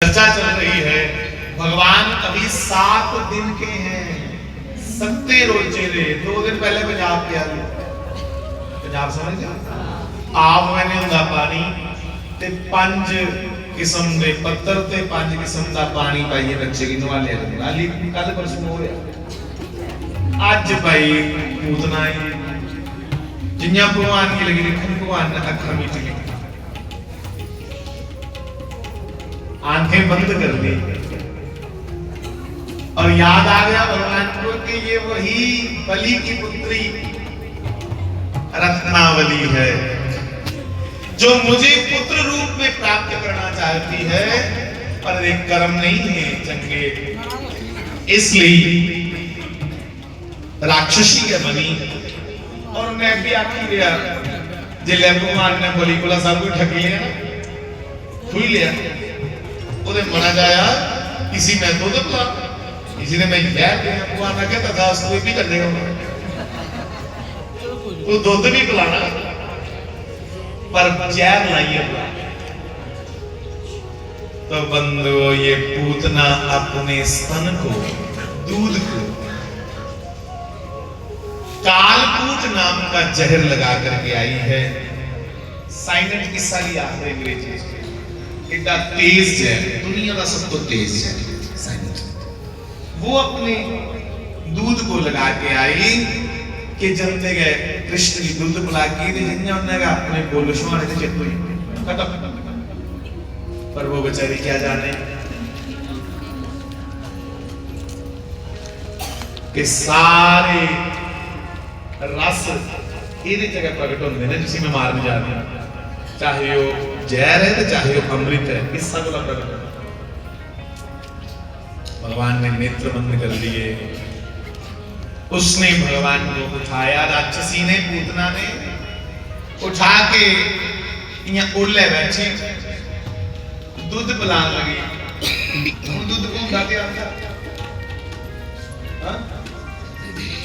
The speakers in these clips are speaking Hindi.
चर्चा चल रही है भगवान अभी 7 दिन के हैं, 7 रोजे दे। 2 दिन पहले पंजाब गया, पंजाब समझ गया। आप मैंने उनका पानी ते 5 किस्म के पत्थर ते 5 किस्म का पानी पाइए बच्चे की नवाले गाली कल परसों हो रहा। अज भाई पूतना ही जिन्या भगवान की लगी लिखन, भगवान ने अखा मीठी लिखी, आंखें बंद कर दी और याद आ गया भगवान को कि ये वही बलि की पुत्री रत्नावली है जो मुझे पुत्र रूप में प्राप्त करना चाहती है, पर एक कर्म नहीं है चंगे, इसलिए राक्षसी के बनी। और मैं भी आखी गया जिले भगवान ने बलि को सब कुछ ठग लिया ना, छू लिया, उधे मना जाया किसी में दूध पिला, किसी ने मैं जहर दिया। भगवान ने कहता था उसको भी कर देगा, वो दूध भी पिलाना पर जहर लाइए। तो बंदो ये पूतना अपने स्तन को, दूध को कालकूट नाम का जहर लगा करके आई है। साइलेंट किस्सा लिया है अंग्रेजी, इतना तेज जहर, दुनिया का सबसे तेज जहर साइलेंट, वो अपने दूध को लगा के आई कि जनते गए कृष्ण की दूध पिला के जिन्हें उन्हें अपने बोलो शुआने से चेत हुई खत्म। पर वो बेचारी क्या जाने कि सारे रस ये जगह प्रकट होते हैं जिसे में मारने जा रहे हैं, चाहे वो जहर है तो चाहे वो अमृत है, इस सब का प्रकट। भगवान ने नेत्र बंद कर दिए, उसने भगवान को उठाया, राक्षसी ने पूतना ने उठा के यहाँ उल्ले बैठे दूध पिलाने लगी। दूध कौन खाते आता?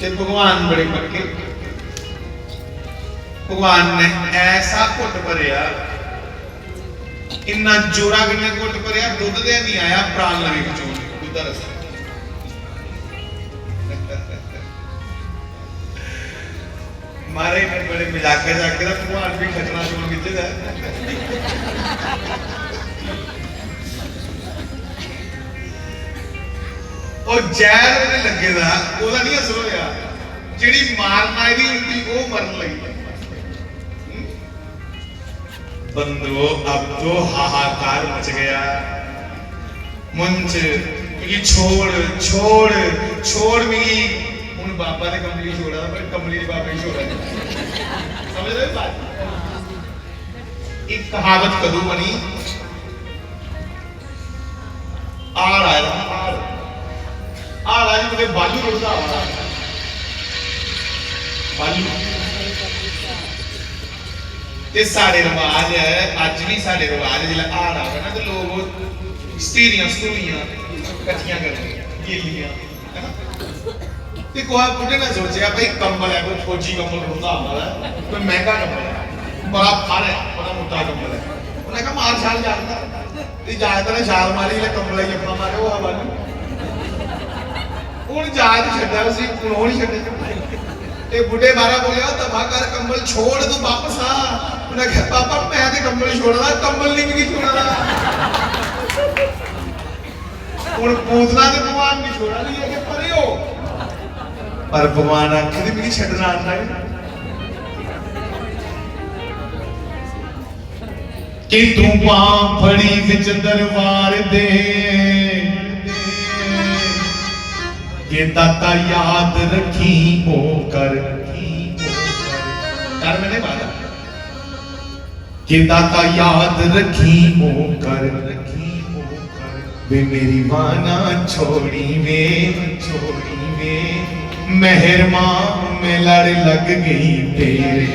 भगवान बड़े पक्के, भगवान ने ऐसा घुट भरिया, इन्ना जोरा किन्ने घुट भरिया, दूध दे नहीं आया, प्राण लगे खिचोन दूध का रस। मारे में बड़े मजाक जाके ना भगवान भी खचना छोड़ के जाए। और जहर में लगेगा ओदा नहीं असर होया, जेड़ी मारना ही उल्टी वो मरन लगी। बंदो अब तो हाहाकार मच गया, मुंच कि छोड़ छोड़ छोड़ मिली। उन बाबा ने कमली छोड़ा, पर कमली ने बाबा ही छोड़ा। समझ रहे बात? एक कहावत कदू बनी, आड़ आया आज मुझे बालू रोजा बालू ते साढ़े रिवाज है, अज भी साढ़े रिवाज है, जिला आड़ आवे ना तो लोग स्टीरियां स्टूरियां कच्चियां करते गेलियां है ना। ते कोई बुढ़े ने सोचा भाई कंबल है, कोई फौजी कंबल होता हमारा, कोई महंगा कंबल है, बड़ा भार है, बड़ा मोटा कंबल है। उन्हें कहा मार छाल जानता ते ज्यादातर छाल मारी ले कंबल ही अपना मारे वो हवा उन जहाज छड्डा उसी उन्हों नहीं छड्डे। ते बुढ़े बारा बोलिया तबा कर कंबल छोड़ तू वापस आ। उन्हें कहा पापा मैं ते कंबल छोड़ना, कंबल नहीं मिली छोड़ना। उन पूतना ते भगवान ने छोड़ा नहीं है कि परे हो, पर भगवान आखिर मिली छड्डना आता है कि तू बां फड़ी विच दरबार दे के दाता याद रखी ओ कर मैंने वादा कि दाता याद रखी ओ कर वे मेरी वाना छोड़ी वे मेहरमा में लड़ लग गई तेरे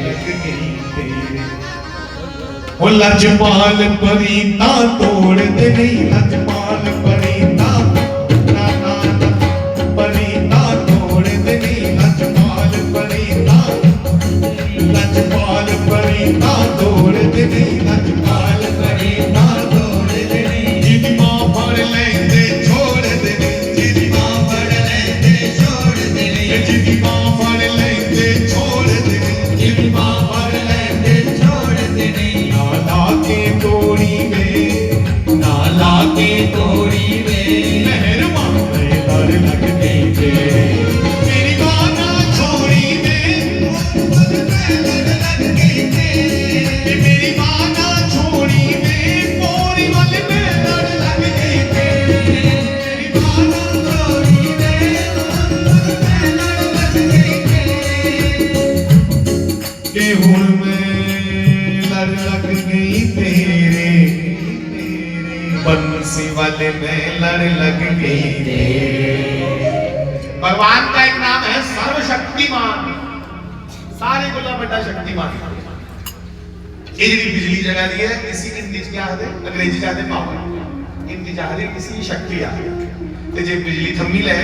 ओ लजपाल परी ता तोड़ दे नहीं, लजपाल परी ता तोड़ दे, लजपाल परी ता तोड़ दे, जिदी मां के तोड़ी में मेहरबान में लड़ लग गई थे मेरी माना छोड़ी में लड़ गई थे मेरी माना छोड़ी में मोरी वाले में लड़ लग गई थे मेरी माना छोड़ी में लड़ लग गई थे हुण में लड़ लग गई तेरे बंसी वाले में लड़ लग गई रे। भगवान का एक नाम है सर्वशक्तिमान, सारे गुला बड़ा शक्तिमान। ये जी बिजली जगा दी है, इसी हिंदी क्या आते अंग्रेजी चाहते पावर, हिंदी चाहते किसी शक्ति आ ते जे बिजली थम्मी ले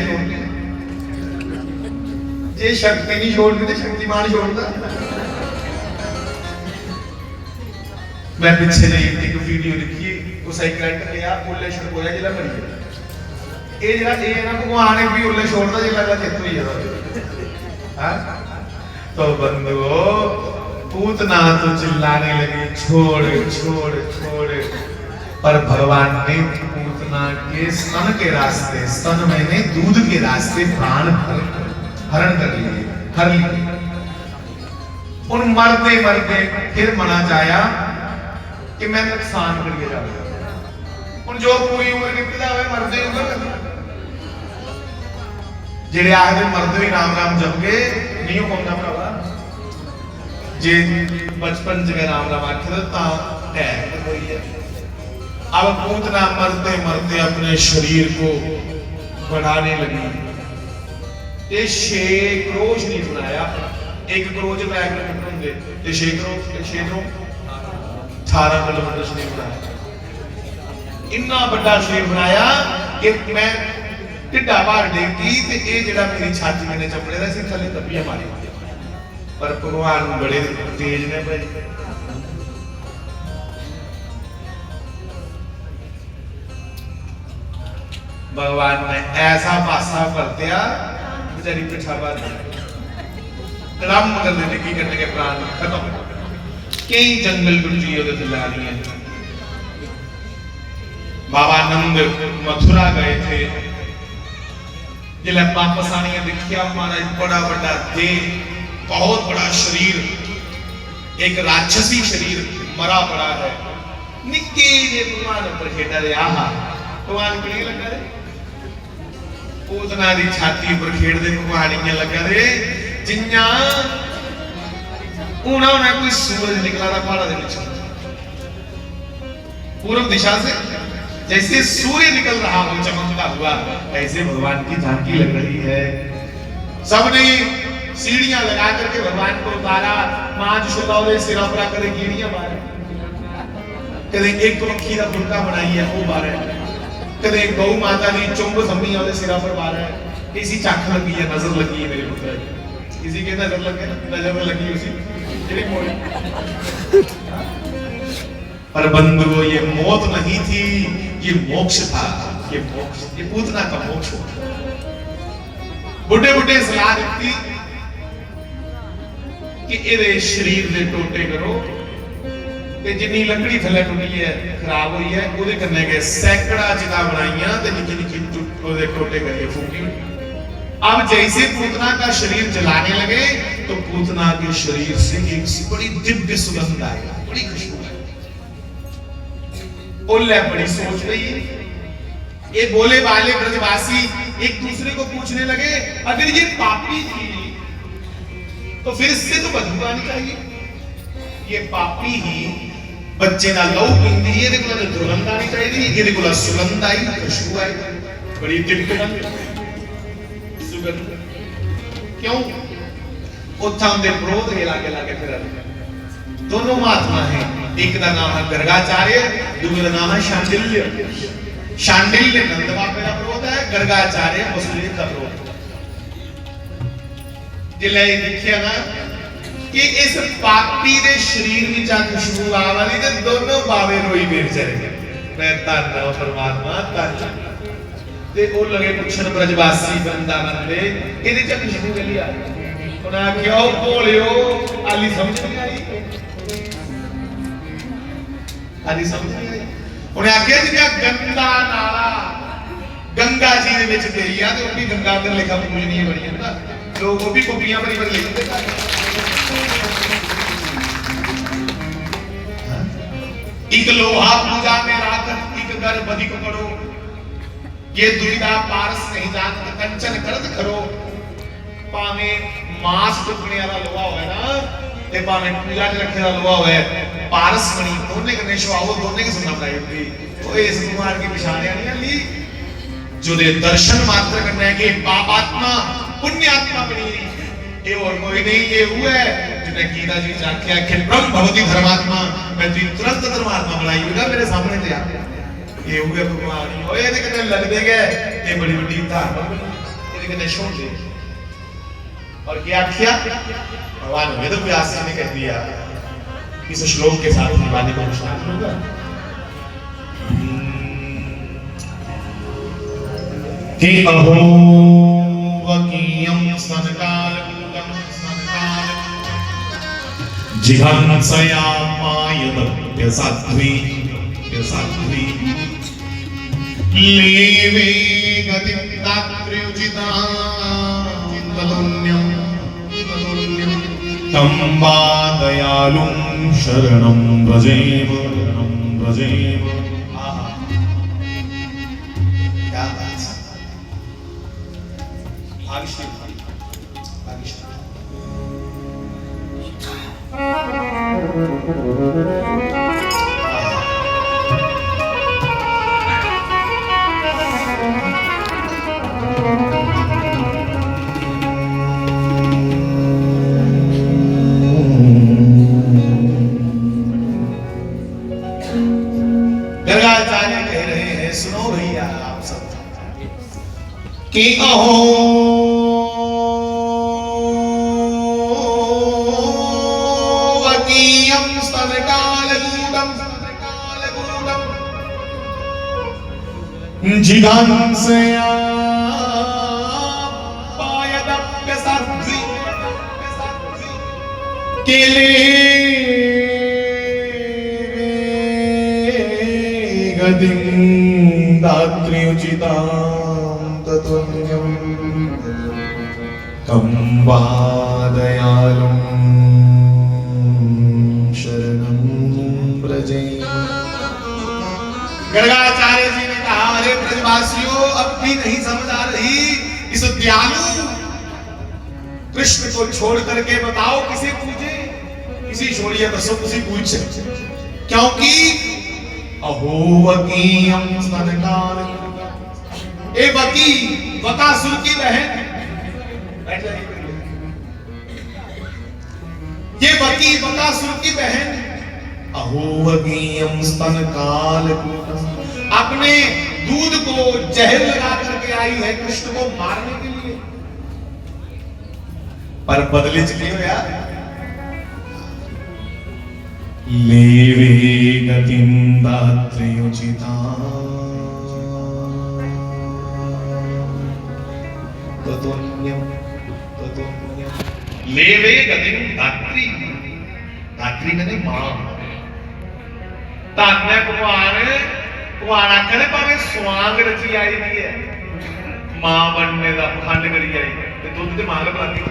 जे शक्ति नहीं छोड़ती तो शक्तिमान छोड़ता। मैं पीछे नहीं एक वीडियो देखी उस एक करंट लिया ओले छड़कोया जिला मरी गया ये जरा ये ना भगवान ने भी ओले छोड़दा जिला का चेत होई जादा हां तो बंदो पूतना तो चिल्लाने लगी छोड़ छोड़ छोड़ पर भगवान ने पूतना के स्तन के रास्ते स्तन मैंने दूध के रास्ते प्राण हरण कर लिए हर लिए उन मरते मरते फिर मना चाया कि मैं नुकसान करिए जाऊंगा ਹੁਣ ਜੋ ਪੂਰੀ ਉਮਰ ਕਿੱਥੇ ਹੋਵੇ ਮਰਦੇ ਉਮਰ ਜਿਹੜੇ ਆਖਦੇ ਮਰਦੇ ਹੀ ਰਾਮ ਰਾਮ ਜਪਗੇ ਨਹੀਂ ਹੁੰਦਾ ਭਰਾਵਾ ਜੇ ਬਚਪਨ ਚ ਰਾਮ ਰਾਮ ਆਖਦੇ ਤਾਂ ਟੈਕ ਹੋਈ ਹੈ अब पूतना मरते मरते अपने शरीर को बढ़ाने लगी ये 6 करोड़ शरीर बनाया 1 करोड़ च बैग कितने होंगे ते 6 करोड़ 18 किलोमीटर शरीर बनाया इन्ना बड़ा शरीर बनाया कि मैं ढिड्डा भार देखी ते ये जेड़ा मेरी छाती मैंने चपड़े दा सी थले दबिया मारी पर भगवान बड़े तेज ने भाई भगवान ने ऐसा पासा कर दिया बेचारी पिछावा कदम कर देने की करने के प्राण खत्म कई जंगल गुंजी उधर से ला रही है बाबा नंद मथुरा गए थे जिले वापस आने देखिया महाराज बड़ा बड़ा देह बहुत बड़ा शरीर एक राक्षसी शरीर मरा पड़ा है निक्के जे भगवान पर खेड़ा रहा भगवान को नहीं लगा रे पूतना दी छाती पर खेड़दे भगवान इयां लगा रे जिन्ना उन्होंने कोई सूरज निकला था पहाड़ा दे विच पूर्व दिशा से जैसे सूर्य निकल रहा हो चमकता हुआ ऐसे भगवान की झांकी लग रही है सबने सीढ़ियां लगा करके भगवान को उतारा मां यशोदा सिरा पर करे कीड़ियां मारे कदे एक मक्खी का फुलका बनाई है वो मारे कदे गौ माता दी चुंब सम्मी वाले सिरा पर मारा है किसी चख लगी है नजर लगी है मेरे पुत्र किसी के नजर लगे नजर लगी उसी तेरी मोड़ी पर बंधुओं ये मौत नहीं थी ये मोक्ष था ये मोक्ष ये पूतना का मोक्ष बुढ़े बुढ़े सलाह दी कि इहदे शरीर दे टोटे करो ते जिन्नी लकड़ी थले टुटी है खराब हुई है ओदे कन्ने के सैकड़ा चिता बनाईयां ते निक्की निक्की ओदे टोटे करके फूकी अब जैसे पूतना का शरीर जलाने लगे तो पूतना के शरीर से एक बड़ी दिव्य सुगंध आई बड़ी खुशबू आई ओले बड़ी सोच रही ये बोले वाले ब्रजवासी एक दूसरे को पूछने लगे अगर ये पापी थी तो फिर इससे तो बदबू आनी चाहिए ये पापी ही बच्चे ना लहू पींदी है देखो ना दुर्गंध आनी चाहिए ये देखो ना सुगंध आई खुशबू आई बड़ी दिव्य सुगंध क्यों उत्थां दे प्रोध के लागे लागे फिर दोनों महात्मा हैं एक का नाम है गर्गाचार्य दूसरा नाम है शांडिल्य शांडिल्य नंद बाबे का प्रोध है गर्गाचार्य वसुदेव का प्रोध जिले देखिए ना कि इस पापी दे शरीर विच आ खुशबू आ वाली ते दोनों बावे रोई मेरे चले मैं धन्य परमात्मा धन्य ते ओ लगे पुछन ब्रजवासी वृंदावन दे इहदे च खुशबू गली आ उन्हां क्यों बोलियो आली समझ नहीं आई आली समझ नहीं आई उन्हें आख्या जिहड़ा गंदा नाला गंगा जी दे विच गई आ ते वो भी गंगा अंदर लिखा पूजनीय बनी है। लोग वो भी कुपियां भरी भरी लिखते एक लोहा पूजा में राखत एक घर बधिक पड़ो ये दुविधा पारस नहीं जानत कंचन करत खरो। पावे मांस टुकने वाला लोहा होवे ना ते पावे पूजा च रखे वाला लोहा होवे पारस बनी दोने कने शवाओ दोने की सुनना चाहिए होती ओए इस भगवान की पहचान नहीं ली जो दे दर्शन मात्र करने के पापात्मा पुण्यात्मा बनी ये और कोई नहीं ये हुआ है जिन्हें गीता जी जाके आखिर ब्रह्म भवति धर्मात्मा मैं तुरंत धर्मात्मा बनाई होगा मेरे सामने ते आ ये हुए भगवान ओए ये कितने लग देगे ये बड़ी बड़ी धारणा ये कितने छोड़ दे और क्या किया भगवान वेद व्यास जी ने कह दिया इस श्लोक के साथ वाणी को अनुष्ठान होगा कि अहो वकीयम सनकाल जिघांसया मायदप्यसाध्वी लेवे गतिं दात्र्युचितां तदुन्यं तं वा दयालुं शरणं व्रजेम क्या बात है भाग्यशाली गर्गाचार्य कह रहे हैं सुनो भैया आप सब कि अहो वकीयम स्तनकालगूढम जिघांसया पायदप्यसाध्वी केले गतिं दात्र्युचितां ततुल्यं तं वा दयालुं शरणं व्रजेम। गर्गाचार्य जी ने कहा अरे ब्रजवासियों अब भी नहीं समझ आ रही इस दयालु कृष्ण को छोड़ करके बताओ किसे पूजे किसी छोड़िए बस उसी पूछ क्योंकि अहो वकीयम स्तनकाल ए वकी वकासुर की बहन ये वकी वकासुर की बहन अहो वकीयम स्तनकाल अपने दूध को जहर लगा करके आई है कृष्ण को मारने के लिए पर बदले चले हो यार लेवे गतिं दात्र्युचितां ततुल्यं लेवे गतिं दात्री मैंने मां तान्या भगवान आखने भावे स्वांग रची आई नहीं है मां बनने का पखंड करी आई ते दुध ते मां लगी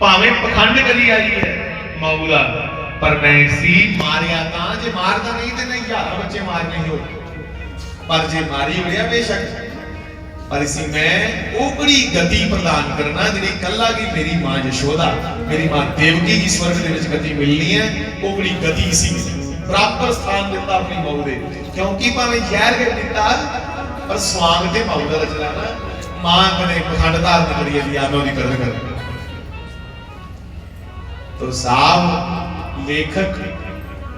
भावे पखंड करी आई है माऊ दा पर मैं सी मारिया ता जे मारदा नहीं ते नहीं 11 बच्चे मारने हो पर जे मारी होया बेशक पर इसी में ओकड़ी गति प्रदान करना जिहड़ी कल्ला की मेरी मां यशोदा मेरी मां देवकी की स्वर्ग दे विच गति मिलनी है ओकड़ी गति इसी बराबर स्थान दिता अपनी मां दे क्योंकि भावे जहर के दिता पर स्वांग ते मां दा रचना ना मां कने पखंड धारण करी दी आनो दी कदर कर तो साहब लेखक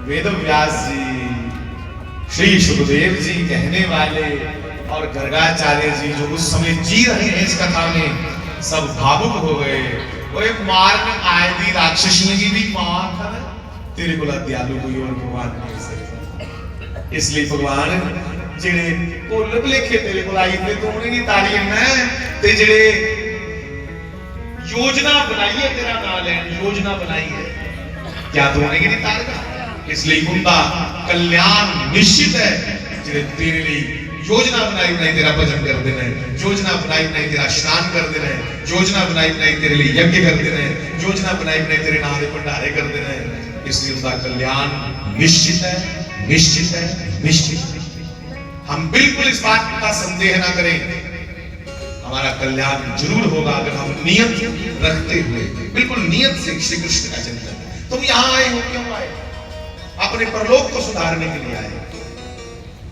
वेद व्यास जी श्री सुखदेव जी कहने वाले और गर्गाचार्य जी जो उस समय जी रहे हैं इस कथा में सब भावुक हो गए ओए मारने आए दी राक्षसियों की भी मां था ना तेरे को दयालु कोई और भगवान नहीं हो सकता इसलिए भगवान जेड़े भुल भुलेखे तेरे को आई थे तू उन्हें तारी है ते जेड़े योजना बनाई है तेरा नाम है योजना बनाई है क्या तू उन्हें नहीं तारेगा इसलिए उनका कल्याण निश्चित है ਜਿਹੜੇ ਤੇਰੇ ਲਈ योजना बनाई बनाई तेरा भजन करते हैं, योजना बनाई बनाई तेरा स्नान करते हैं, योजना बनाई बनाई तेरे लिए यज्ञ करते हैं, योजना बनाई बनाई तेरे नाम के भंडारे करते हैं। इसलिए उनका कल्याण निश्चित है, निश्चित है, निश्चित है। हम बिल्कुल इस बात का संदेह ना करें, हमारा कल्याण जरूर होगा अगर हम नियत रखते हुए बिल्कुल नियत से श्री कृष्ण का चिंतन। तुम यहाँ आए हो, क्यों आए? अपने परलोक को सुधारने के लिए आए।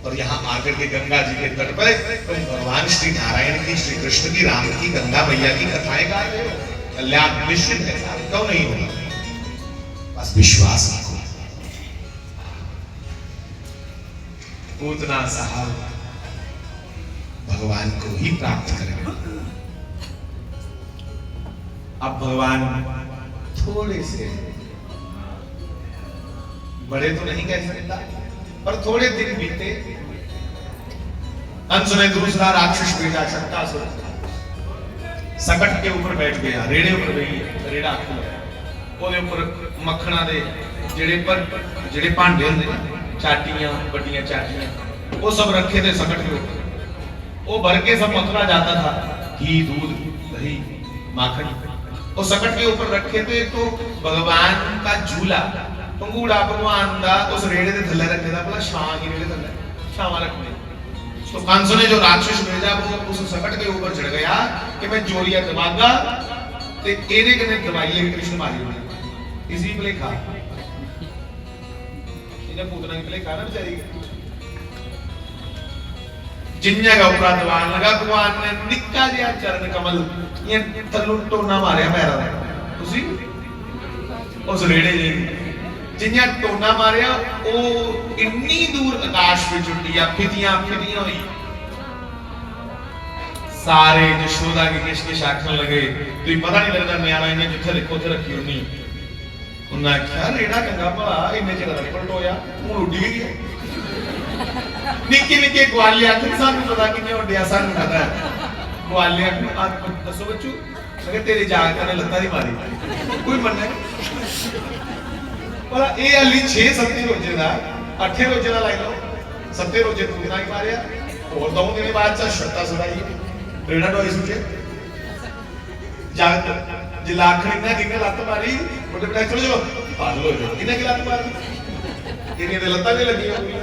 और यहाँ आकर के गंगा जी के तट पर तुम भगवान श्री नारायण की, श्री कृष्ण की, राम की, गंगा मैया की कथाएं गा रहे हो। कल्याण निश्चित है साहब, क्यों नहीं होगा? बस विश्वास रखो। पूतना साहब भगवान को ही प्राप्त करेंगे। अब भगवान थोड़े से बड़े तो नहीं कह सकता, पर थोड़े दिन बीते, अंश ने दूसरा राक्षस भेजा शक्तासुर, सकट के ऊपर बैठ गया, रेड़े ऊपर बैठी, रेड़ा ਉਹਦੇ ਉੱਪਰ ਮੱਖਣਾ ਦੇ ਜਿਹੜੇ ਭਾਂਡੇ ਹੁੰਦੇ ਨੇ, ਚਾਟੀਆਂ, ਵੱਡੀਆਂ ਚਾਟੀਆਂ, वो सब रखे थे सकट के ऊपर। वो भर के सब मथुरा जाता था, घी, दूध, दही, माखन, वो सकट के ऊपर रखे थे। तो भगवान का झूला पंगूड़ा भगवान दा उस रेड़े दे थल्ले रखे था, बोला छां की रेड़े थल्ले छावा रखने। तो कंस ने जो राक्षस भेजा वो उस सकट के ऊपर चढ़ गया कि मैं जोरिया दबागा ते एदे कने दवाई कृष्ण मारी होनी इसी भलेखा इन्हें पूतना की भलेखा ना बेचारी। जिन्या का ऊपर दबान लगा, भगवान ने निक्का जिहा चरण कमल ये थल्लू टोना मारिया पैरां दे, तुसी उस रेड़े जे जिन्या टोना मारिया वो इन्नी दूर आकाश में उड्डिया, फितियां फितियां हुई। सारे यशोदा की किश आखन लगे, तुझे पता नहीं लगता न्याणा इन्हें जिथे देखो उथे रखी होनी। उन्हें आख्या रेड़ा चंगा भला इन्ने चिर नहीं पलटोया, हुण उड्डी गई है। निक्के निक्के ग्वाले आखन सानू पता किन्ने उड्डिया, सानू पता है। ग्वाले आखन दसो बच्चू, मैं तेरी जागत ने लत्ता दी मारी, कोई मन्ने बोला ए अली 6-7 रोजे दा 8 रोजे दा लाई लो, 7 रोजे पूतना ही मारिया। और 2 दिन बाद चा शर्ता सुनाई रेड़ा डोई सुके जागत जिलाखड़ी ने किन्ने लत्त मारी, मोटे बेटा चलो चलो पागल हो गए, किन्ने की लत्त मारी, इन्हें दे लत्ता नहीं लगी होगी,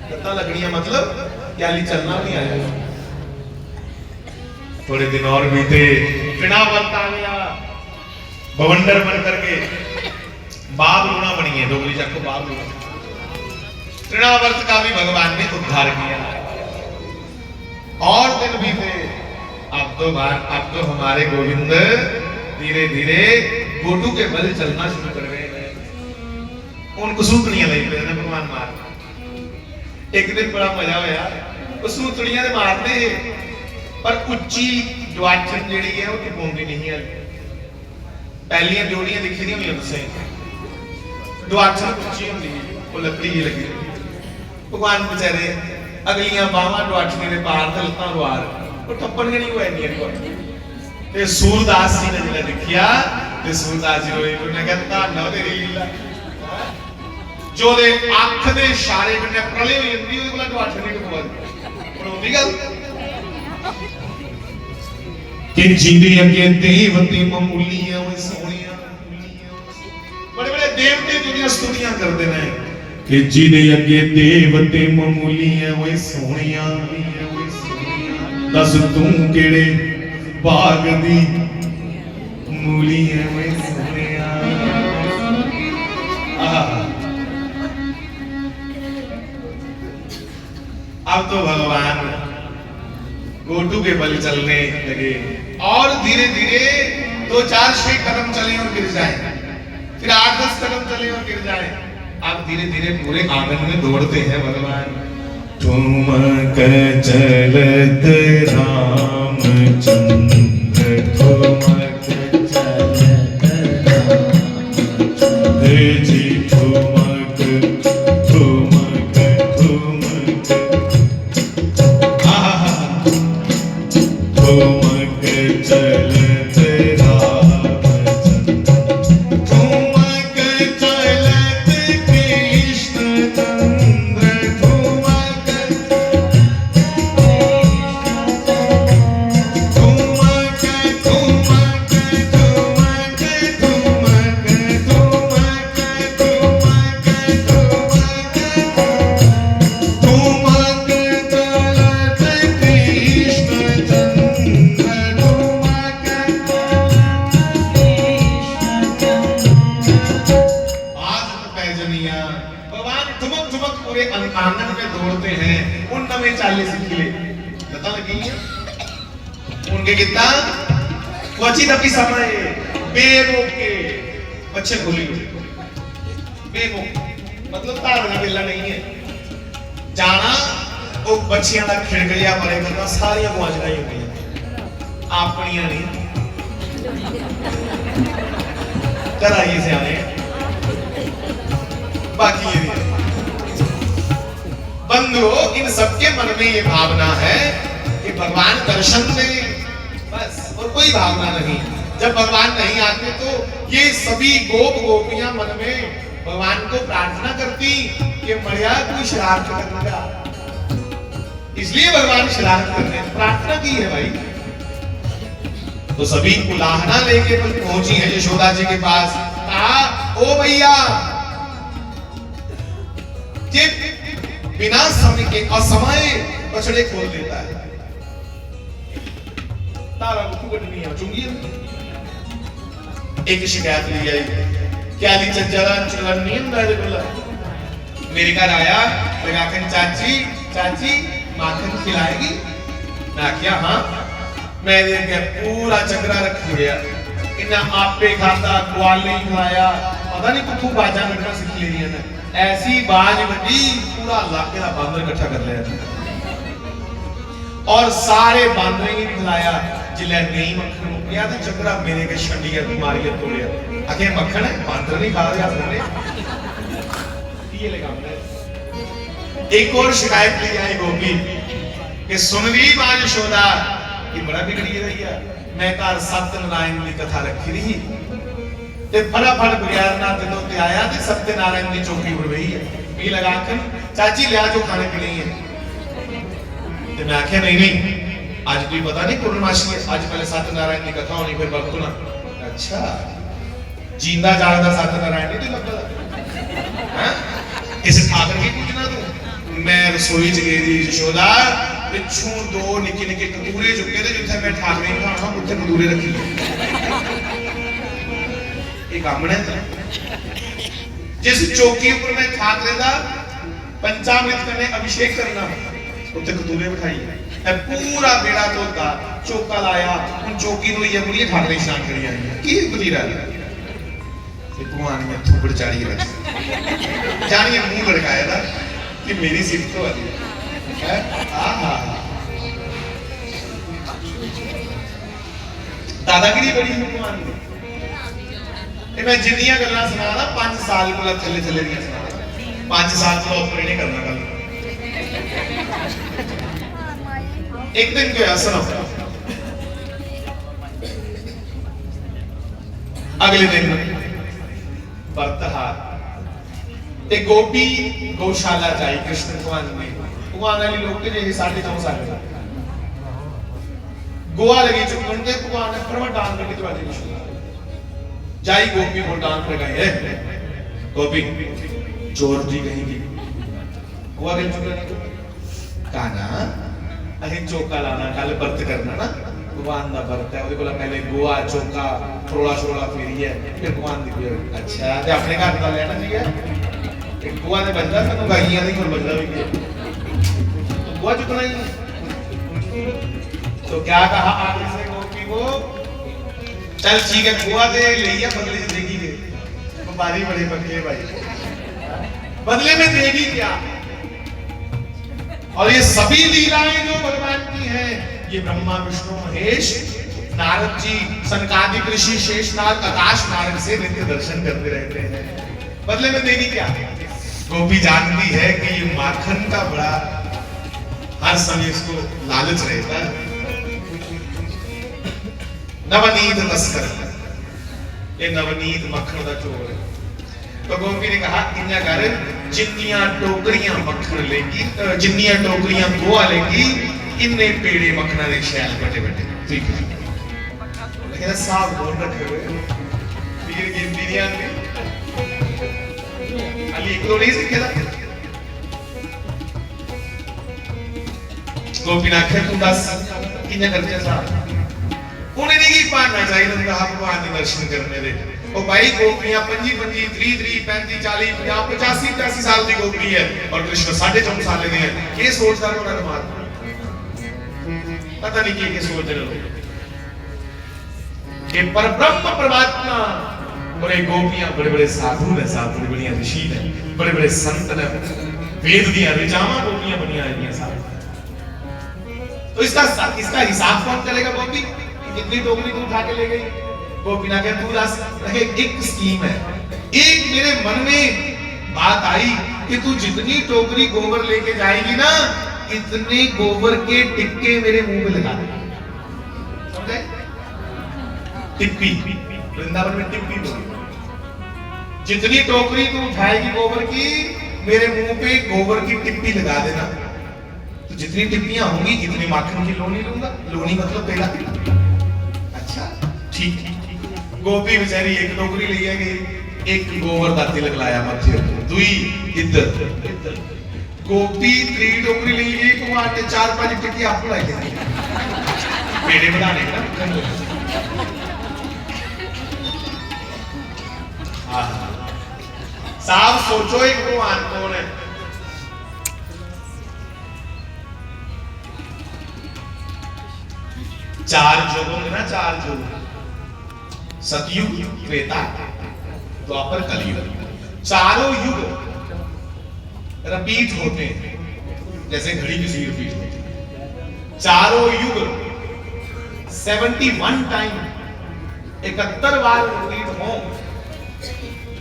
लत्ता लगनी है मतलब क्या अली चलना नहीं आया। थोड़े दिन और बीते, पिनावत आ गया, बवंडर बन करके बाब लूना बनी है, डोगरी जाको बाब लूना। तृणावर्त का भी भगवान ने उद्धार किया। और दिन बीते, अब तो हमारे गोविंद धीरे धीरे गोटू के बल चलना शुरू कर गए हैं। उनको सूतड़ियां लग पे ने भगवान मार। एक दिन बड़ा मजा होया, वो सूतड़ियां ने मारते पर उच्ची द्वाचन जेड़ी है वो टिपाउंदी नहीं है। पहलियां जोड़ियां दिखी दी होंगी तुसें, द्वाचन उच्ची होंदी वो लकड़ी ही लगी। भगवान बेचारे अगलियां बावां द्वाचने ने पार ते लत्तां रुआर वो ठप्पण नहीं हुआ नहीं को। ते सूरदास जी ने जिला देखिया ते सूरदास जी रोए, उन्हें कहता ना तेरी लीला जो दे आंख दे इशारे कन्ने प्रलय होई जंदी ओदे कोल द्वाचन नहीं टपवा पड़ोंदी गल कि जीदे अगे देवते मामूलियां वे सोहणियां। बड़े-बड़े देवते दुनिया स्तुतियां करदे ने कि जीदे अगे देवते मामूलियां वे सोहणियां। दस तू केड़े बाग दी मूलियां वे सोहणियां। अब तो भगवान गोटू के बल चलने लगे और धीरे धीरे 2-4-6 कदम चले और गिर जाए, फिर 8-10 कदम चले और गिर जाए। अब धीरे धीरे पूरे आंगन में दौड़ते हैं भगवान। ठुमक चलत रामचंद्र, ठुमक चलत रामचंद्र जी, ठुमक ठुमक ठुमक ठुमक चलत रामचंद्र, ठुमक चलत कृष्ण चंद्र, ठुमक खिले लता लगी उनके कितना क्वचित अपनी समय बेरोक के बच्चे खोली बेरोक मतलब धारना वेला नहीं है जाना वो बच्चियां का खिड़कलिया मरे करना सारिया गुआचना ही होंगी अपनिया नहीं कराइए से आने बाकी ये बंधु इन सबके मन में ये भावना है कि भगवान दर्शन दे बस और कोई भावना नहीं। जब भगवान नहीं आते तो ये सभी गोप गोपियां मन में भगवान को प्रार्थना करती कि मरिया कोई शरारत करना इसलिए भगवान शरारत करते हैं प्रार्थना की है भाई। तो सभी उलाहना लेके पहुंची है यशोदा जी के पास कहा ओ भैया ये बिना समय के असमय बछड़े खोल देता है तारा को कटनी है चुंगी एक शिकायत ली आई क्या ली चंचला चलन नहीं अंदाजे बोला मेरे घर आया लगाकर चाची चाची माखन खिलाएगी मैं क्या हाँ मैं देख पूरा चक्रा रख गया इन्हें आपे खाता ग्वाल नहीं खिलाया पता नहीं कुछ बाजा कटना सीख ले रही है ना ऐसी बाज बटी पूरा इलाके का बांदर इकट्ठा कर लिया और सारे बांदरे ही खिलाया जिले नहीं मक्खन मुकिया तो चक्रा मेरे के शंडिया बीमारियां तोड़िया आखे मक्खन है बांदर नहीं खा रहे आपने ये लगा एक और शिकायत ली आई गोपी कि सुन ली मां यशोदा कि बड़ा बिगड़ी रही है मैं घर सत्यनारायण की कथा रखी रही ते फटाफट बगैर ना दिनों ते आया ते सत्यनारायण की चौकी उड़ गई है भी लगाकर चाची लिया जो खाने पीने है ते मैं आख्या नहीं नहीं आज कोई पता नहीं पूर्णमासी है आज पहले सत्यनारायण की कथा होनी फिर वक्त ना अच्छा जिंदा जागदा सत्यनारायण नहीं तो लगता हैं इस ठाकर की पूछना तू मैं रसोई च गई थी यशोदा पिछू दो निके निके कतूरे चुके थे जिथे मैं ठाकरे खाना उत्थे कतूरे रखी एक आमने जिस चौकी ऊपर मैं ठाकरे दा पंचामृत करने अभिषेक करना उत्थे कतूरे बिठाई है पूरा बेड़ा धोता चौका लाया उन चौकी नु ये मुड़िए ठाकरे स्नान करी आई की बजीरा ते भगवान में थूबड़ चाड़ी रख जानिए मुंह लड़काया था कि मेरी सिर्फ तो है दादागिरी बड़ी भगवान की ये मैं जिन्नियां गल्लां सुनाना 5 साल कोला थल्ले थल्ले दियां सुनाना 5 साल कोला ऊपर नहीं करना गल एक दिन क्या सुनो अगले दिन बर्तहार एक गोपी गौशाला जाई कृष्ण भगवान ने भगवान वाली लोग के जे 4.5 साल गोवा लगी चुकन के भगवान ने परवा डांस करके चवाजे की जाई गोपी को डांस लगाई है गोपी चोर जी कहेंगी गोवा के चुकन काना अहिं चौका लाना कल व्रत करना ना भगवान दा व्रत है ओदे कोला पहले गोवा चौका थोड़ा थोड़ा फेरी है फिर भगवान दी अच्छा ते अपने घर दा लेना चाहिए एक गोवा ने बंदा सानू गाइयां दी कोल बंदा भी है तो गोवा चुकना ही तो क्या कहा आगे से गोपी को चल ठीक है गोवा दे लिया बदले से देगी दे व्यापारी बड़े पक्के भाई बदले में देगी क्या और ये सभी लीलाएं जो भगवान की हैं ये ब्रह्मा विष्णु महेश नारद जी सनकादिक ऋषि शेषनाग आकाश मार्ग से नित्य दर्शन करते रहते हैं बदले में देगी क्या गोपी जानती है कि ये माखन का बड़ा हर समय इसको लालच रहता है नवनीत तस्कर ये नवनीत मक्खन का चोर है तो गोपी ने कहा इन्ना कर जिन्नियां टोकरियां मक्खन लेगी जिन्नियां टोकरियां गोवा लेगी इन्ने पेड़े मक्खना दे शैल बटे बटे ठीक है लेकिन साफ बोल रखे हुए फिर गिनती नहीं आती अली एक तो नहीं सीखे था गोपी ने आखिर तू दस किन्ने करते साहब उन्हें नहीं की पाना चाहिए उनका भगवान के दर्शन करने दे ओ भाई गोपियां 25 30 30 35 40 50 85 85 साल की गोपी है और कृष्ण 4.5 साल के हैं ये सोचता है उन्होंने मार पता नहीं क्या सोच रहे हो कि परब्रह्म परमात्मा और एक गोपियां बड़े बड़े साधु ने, साथ बड़ी बड़ी ऋषि ने, बड़े बड़े संत ने, वेद दिया ऋचावा गोपियां बनिया आई साथ। तो इसका हिसाब कौन करेगा? गोपी कितनी टोकरी तू उठा के ले गई? गोपी ना कहे तू रहे। एक स्कीम है, एक मेरे मन में बात आई कि तू जितनी टोकरी गोबर लेके जाएगी ना, इतने गोबर के टिक्के मेरे मुंह पे लगा दे। समझे? टिप्पी, वृंदावन में टिप्पी बोली। जितनी टोकरी तू उठाएगी गोबर की, मेरे मुंह पे गोबर की टिप्पी लगा देना। तो जितनी टिप्पियां होंगी इतनी माखन की लोनी लूंगा। लोनी मतलब पेला। अच्छा ठीक। गोपी बेचारी एक टोकरी ले गई, एक गोबर का तिलक लाया मध्य, दुई इधर। गोपी त्री टोकरी ले गई तो वहां 4-5 टिक्की आपको लाई गई पेड़े बनाने का। साहब सोचो एक भगवान कौन है? चार युग होंगे ना, 4 युग, सतयुग, त्रेता, द्वापर, कलयुग। चारों युग रिपीट होते हैं जैसे घड़ी की सुई रिपीट होती है। चारों युग 71 टाइम, 71 बार रिपीट हो।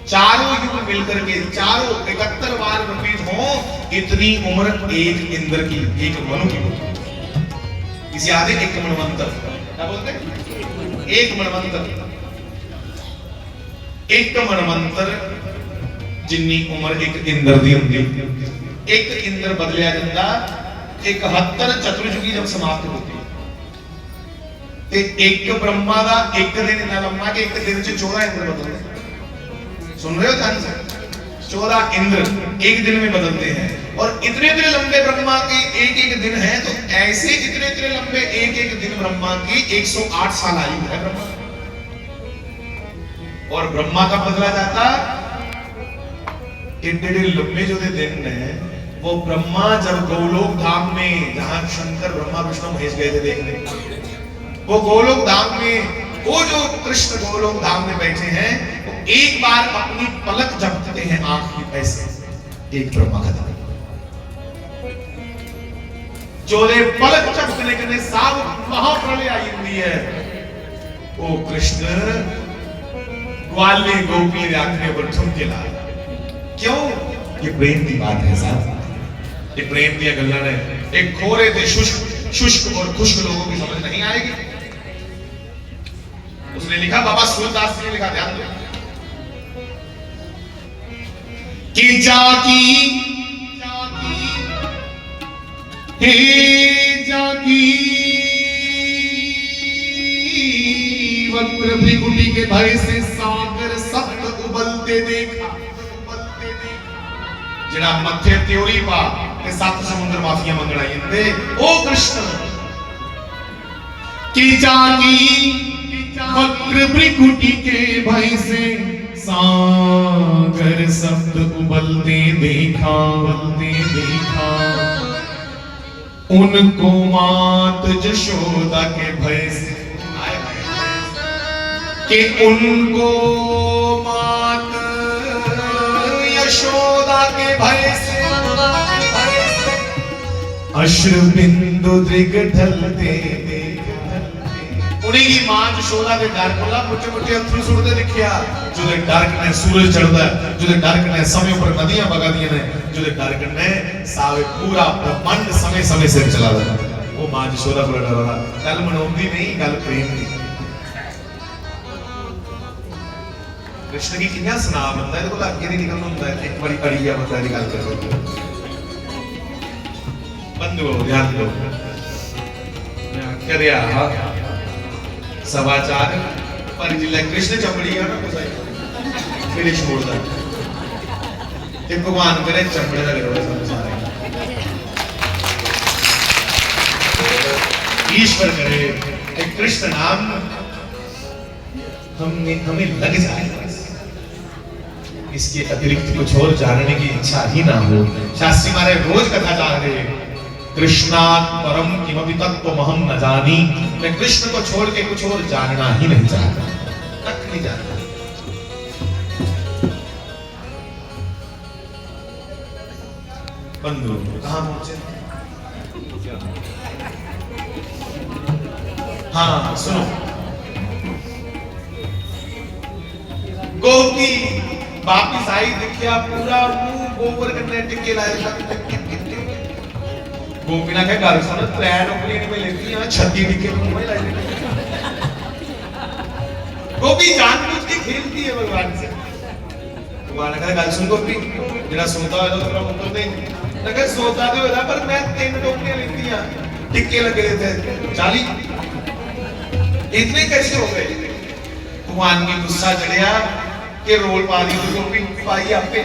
चारों युग मिलकर के चारों 71 बार रिपीट हो। इतनी उम्र एक इंद्र की, एक मनु की होती। इसे आधे एक मनवंतर। क्या बोलते हैं? एक मनवंतर। एक मनवंतर जिन्नी उम्र एक इंद्र दी होंदी। एक इंद्र बदलिया जाता 71 चतुर्युगी जब समाप्त होती ते एक ब्रह्मा का एक दिन इतना लंबा कि एक दिन च 14 इंद्र बदलते। सुन रहे हो ध्यान से? 14 इंद्र एक दिन में बदलते हैं। और इतने लंबे ब्रह्मा के एक दिन है, तो ऐसे इतने लंबे एक दिन ब्रह्मा की 108 साल आयु है ब्रह्मा। और ब्रह्मा का बदला जाता इतने लंबे जो दिन है, वो ब्रह्मा जब गोलोक धाम में, जहां शंकर ब्रह्मा विष्णु महेश गए थे देखने, वो गोलोक धाम में, वो जो कृष्ण गोलोक धाम में बैठे हैं, वो एक बार अपनी पलक झपकते हैं आंख की ऐसे, एक ब्रह्मा का धाम जोरे पलक झपकने के साथ महाप्रलय आई हुई है। ओ कृष्ण ग्वाले गोपी आखने पर ठुमके ला। क्यों? ये प्रेम की बात है साहब, ये प्रेम की गल्ला ने। एक खोरे थे शुष्क और खुश्क लोगों की समझ नहीं आएगी। उसने लिखा, बाबा सूरदास ने लिखा, ध्यान दो, कि जागी हे जागी वक्र भृगुटी के भय से सागर सप्त उबलते देखा। जिना मथे त्योरी पा के 7 समुद्र माफिया मंगड़ाई इंदे। ओ कृष्ण की जागी वक्र भृगुटी के भय से सागर सप्त उबलते देखा। उनको मात यशोदा के भय से, कि उनको मात यशोदा के भय से अश्रु बिंदु दृग ढलते। उन्हीं की मां यशोदा के डर कोला मोटे मोटे अथरू सुड़ते दिखिया। जो डर कने सूरज चढ़दा, जो डर कने समय पर नदियां बगदियां ने, जो डर कने सावे पूरा ब्रह्मांड समय समय से चलादा। वो मां यशोदा को डरदा। गल मनोंदी नहीं, गल प्रेम दी। कृष्ण की किन्या सुना बंदा इहदे कोल अगे नहीं निकलना हुंदा। एक बारी अड़ी गया बंदा दी गल करो। बंधुओं ध्यान दो, करिया समाचार पर जिले कृष्ण चमड़ी है ना कुछ फिर छोड़दा ते भगवान करे चमड़े का करो समाचार ईश्वर करे एक कृष्ण नाम हमें लग जाए। इसके अतिरिक्त कुछ और जानने की इच्छा ही ना हो। शास्त्री महाराज रोज कथा जा रहे कृष्णात् परम किमपि तत्त्वमहं न जानी। मैं कृष्ण को छोड़ के कुछ और जानना ही नहीं चाहता, तक नहीं जानता। बंधु कहां पहुंचे? हाँ सुनो, गोपी वापिस आई, देखिया पूरा मुंह गोबर करने टिके लाए। गोपी ना क्या गाल सुनो, त्रै नौकरी में लेती है 36 टिके मुंह में लाई। गोपी जानबूझ के खेलती है भगवान से। भगवान ने कहा गाल सुन गोपी, मेरा सोता है तो तेरा उत्तर नहीं लगे, सोता तो है पर मैं 3 टोकरियां लेती हैं, टिक्के लगे थे 40, इतने कैसे हो गए? भगवान की गुस्सा चढ़िया कि रोल पा रही है गोपी, पाई आपे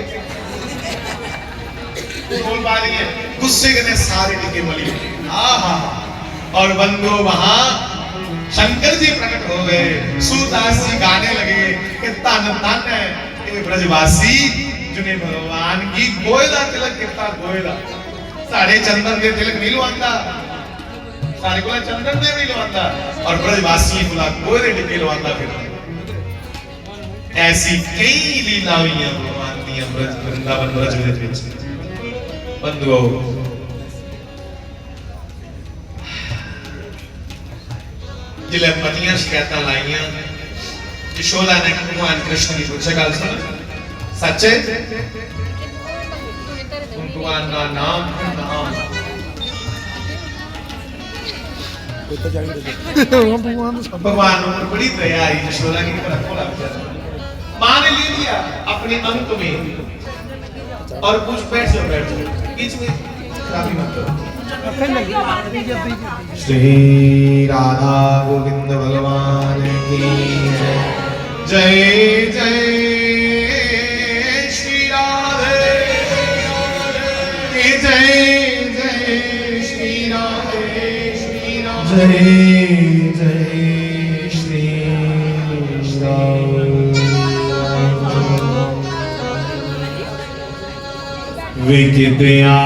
रोल पा रही है, गुस्से के सारे टिक्के मली। आहा, और बंधु वहां शंकर जी प्रकट हो गए। सूरदास जी गाने लगे कि तन तन है ये ब्रजवासी जिन्हें भगवान की गोयला तिलक कितना गोयला साढ़े चंदन दे तिलक नहीं लवांदा, सारे को चंदन दे नहीं लवांदा, और ब्रजवासी को गोयले टिके लवांदा। फिर ऐसी कई लीलाएं भगवान दी ब्रज वृंदावन ब्रज विच। बंधुओं जिले पतियां शिकायत लाइया, यशोदा ने भगवान कृष्ण की पूछा गल सुन, सच्चे भगवान का नाम भगवान पर बड़ी दया आई। यशोदा की मां ने ले लिया अपने अंक में और कुछ बैठ जाओ बीच में खराबी मत करो। श्री राधा गोविंद भगवान की जय जय श्री राधे जय जय श्री राधे श्री राधे जय जय श्री राधे। विकित्या